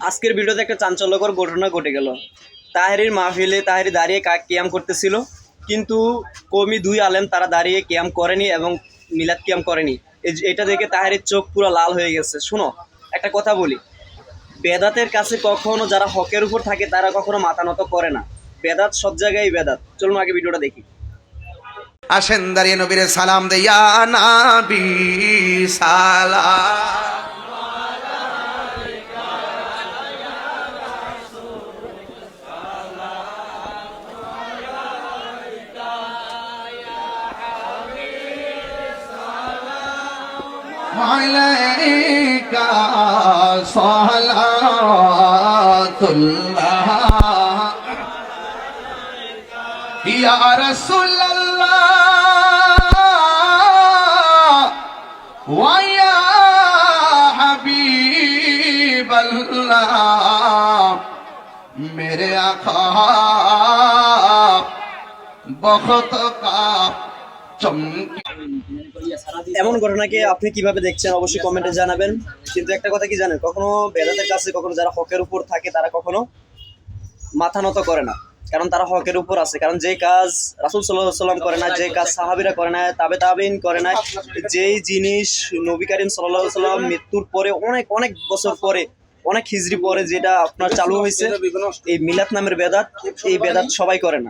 আজকের ভিডিওতে একটা চাঞ্চল্যকর ঘটনা ঘটে গেল। তাহেরির মাহফিলে তাহেরি দাঁড়িয়ে কিয়াম করতেছিল, কিন্তু কওমি দুই আলেম তারা দাঁড়িয়ে কিয়াম করেনি এবং মিলাদ কিয়াম করেনি। এটা দেখে তাহেরির চোখ পুরো লাল হয়ে গেছে। শুনো, একটা কথা বলি, বেদাতের কাছে কখনো যারা হকের উপর থাকে তারা কখনো মাথা নত করে না। বেদাত সব জায়গায় বেদাত। চলুন আগে ভিডিওটা দেখি। আসেন দাঁড়িয়ে নবীরে সালাম দেয়া নাবি সালাম। আলাইকা সালাতুল্লাহ ইয়া রাসূলুল্লাহ ওয়া ইয়া হাবিবাল্লাহ মেরে আকা বহুত কা চমকি। এমন ঘটনাকে আপনি কিভাবে দেখছেন অবশ্যই কমেন্টে জানাবেন। কিন্তু একটা কথা কি জানেন, কখনো বেদাতের কাছে কখনো যারা হকের উপর থাকে তারা কখনো মাথা নত করে না, কারণ তারা হকের উপর আছে। কারণ যে কাজ রাসূল সাল্লাল্লাহু আলাইহি ওয়াসাল্লাম করে না, যে কাজ সাহাবীরা করে না, তাবেঈন করে না, যেই জিনিস নবী করিম সাল্লাল্লাহু আলাইহি ওয়াসাল্লাম মৃত্যুর পরে অনেক অনেক বছর পরে, অনেক হিজরি পরে যেটা আপনার চালু হয়েছে, এই মিলাদ নামের বেদাত, এই বেদাত সবাই করে না।